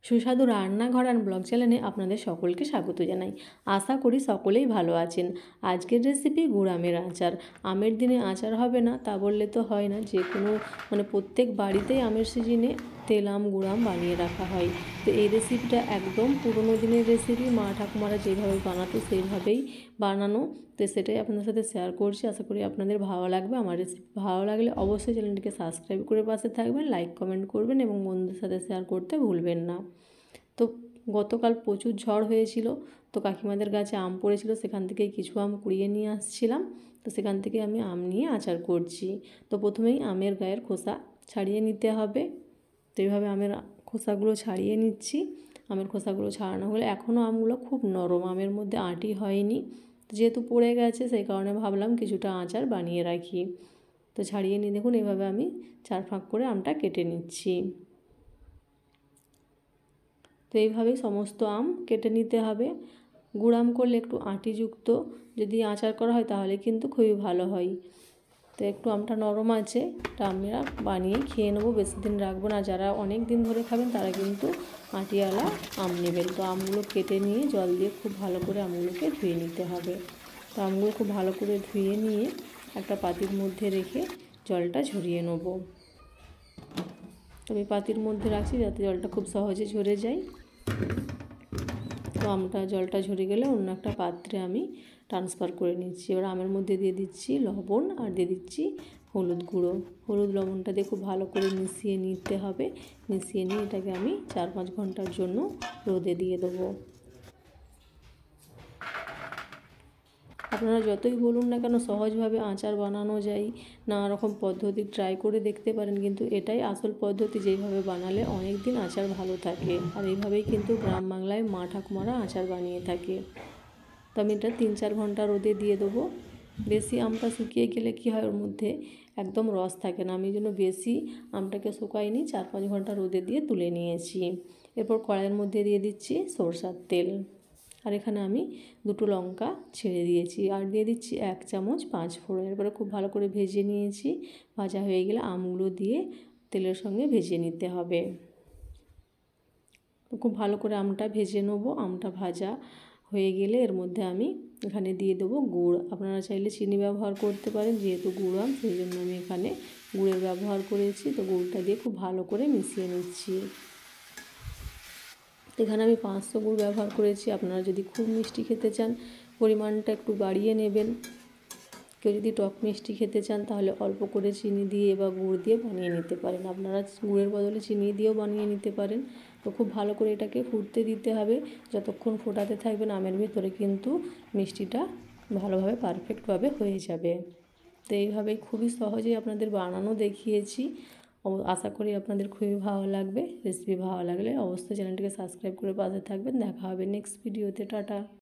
সুস্বাদু রান্নাঘর আর ব্লগ চ্যানেলে আপনাদের সকলকে স্বাগত জানাই। আশা করি সকলেই ভালো আছেন। আজকের রেসিপি গুড় আমের আচার। আমের দিনে আচার হবে না তা বললে তো হয় না, যে কোনো প্রত্যেক বাড়িতেই আমের সিজনে তেল আম গুড় আম বানিয়ে রাখা হয়। তো এই রেসিপিটা একদম পুরোনো দিনের রেসিপি, মা ঠাকুমারা যেভাবে বানাতো সেইভাবেই বানানো। তো সেটাই আপনাদের সাথে শেয়ার করছি। আশা করি আপনাদের ভালো লাগবে। আমার রেসিপি ভালো লাগলে অবশ্যই চ্যানেলটিকে সাবস্ক্রাইব করে পাশে থাকবেন, লাইক কমেন্ট করবেন এবং বন্ধুদের সাথে শেয়ার করতে ভুলবেন না। তো গতকাল প্রচুর ঝড় হয়েছিল, তো কাকিমাদের গাছে আম পড়েছিল, সেখান থেকে কিছু আম কুড়িয়ে নিয়ে আসছিলাম। তো সেখান থেকে আমি আম নিয়ে আচার করছি। তো প্রথমেই আমের গায়ের খোসা ছাড়িয়ে নিতে হবে। তো এইভাবে আমের খোসাগুলো ছাড়িয়ে নিচ্ছি। আমের খোসাগুলো ছাড়ানো হলে এখনও আমগুলো খুব নরম, আমের মধ্যে আঁটি হয়নি। যেহেতু পড়ে গেছে সেই কারণে ভাবলাম কিছুটা আচার বানিয়ে রাখি। তো ছাড়িয়ে নিয়ে দেখুন এভাবে আমি 4 ফাঁক করে আমটা কেটে নিচ্ছি। তো এইভাবেই সমস্ত আম কেটে নিতে হবে। গুড় আম করলে একটু আঁটিযুক্ত যদি আচার করা হয় তাহলে কিন্তু খুবই ভালো হয়। তো একটু আমটা নরম আছে, এটা আমরা বানিয়ে খেয়ে নেবো, বেশি দিন রাখবো না। যারা অনেক দিন ধরে খাবেন তারা কিন্তু আটিওয়ালা আম নেবেন। তো আমগুলো কেটে নিয়ে জল দিয়ে খুব ভালো করে আমগুলোকে ধুয়ে নিতে হবে। তো আমগুলো খুব ভালো করে ধুয়ে নিয়ে একটা পাতির মধ্যে রেখে জলটা ঝরিয়ে নেবো। আমি পাতির মধ্যে রাখছি যাতে জলটা খুব সহজে ঝরে যায়। তো আমটা জলটা ঝরে গেলে অন্য একটা পাত্রে আমি ট্রান্সফার করে নিচ্ছি। এবার আমের মধ্যে দিয়ে দিচ্ছি লবণ আর দিয়ে দিচ্ছি হলুদ গুঁড়ো। হলুদ লবণটা দিয়ে খুব ভালো করে মিশিয়ে নিতে হবে। মিশিয়ে নিয়ে এটাকে আমি 4-5 ঘন্টার জন্য রোদে দিয়ে দেবো। আপনারা যতই বলুন না কেন সহজভাবে আচার বানানো যায়, নানা রকম পদ্ধতি ট্রাই করে দেখতে পারেন, কিন্তু এটাই আসল পদ্ধতি, যেইভাবে বানালে অনেক দিন আচার ভালো থাকে। আর এইভাবেই কিন্তু গ্রাম বাংলায় মা ঠাকুমারা আচার বানিয়ে থাকে। তো আমি এটা 3-4 ঘন্টা রোদে দিয়ে দেবো। বেশি আমটা শুকিয়ে গেলে কী হয়, ওর মধ্যে একদম রস থাকে না। আমি জন্য বেশি আমটাকে শুকাইনি, 4-5 ঘন্টা রোদে দিয়ে তুলে নিয়েছি। এরপর কড়াইয়ের মধ্যে দিয়ে দিচ্ছি সরষের তেল। আর এখানে আমি 2টো লঙ্কা ছেড়ে দিয়েছি আর দিয়ে দিচ্ছি 1 চামচ 5 ফোড়ন। এরপরে খুব ভালো করে ভেজে নিয়েছি। ভাজা হয়ে গেলে আমগুলো দিয়ে তেলের সঙ্গে ভেজে নিতে হবে। খুব ভালো করে আমটা ভেজে নেবো। আমটা ভাজা হয়ে গেলে এর মধ্যে আমি এখানে দিয়ে দেবো গুড়। আপনারা চাইলে চিনি ব্যবহার করতে পারেন, যেহেতু গুড় আম সেই জন্য আমি এখানে গুড়ের ব্যবহার করেছি। তো গুড়টা দিয়ে খুব ভালো করে মিশিয়ে নিচ্ছি। এখানে আমি 500 গুড় ব্যবহার করেছি। আপনারা যদি খুব মিষ্টি খেতে চান পরিমাণটা একটু বাড়িয়ে নেবেন। কেউ যদি টক মিষ্টি খেতে চান তাহলে অল্প করে চিনি দিয়ে বা গুড় দিয়ে বানিয়ে নিতে পারেন। আপনারা গুড়ের বদলে চিনি দিয়েও বানিয়ে নিতে পারেন। তো খুব ভালো করে এটাকে ফুটতে দিতে হবে। যতক্ষণ ফোটাতে থাকবেন আমের ভেতরে কিন্তু মিষ্টিটা ভালোভাবে পারফেক্টভাবে হয়ে যাবে। তো এইভাবেই খুবই সহজেই আপনাদের বানানো দেখিয়েছি। আশা করি আপনাদের খুবই ভালো লাগবে। রেসিপি ভালো লাগলে অবশ্যই চ্যানেলটিকে সাবস্ক্রাইব করে পাশে থাকবেন। দেখা হবে নেক্সট ভিডিওতে। টাটা।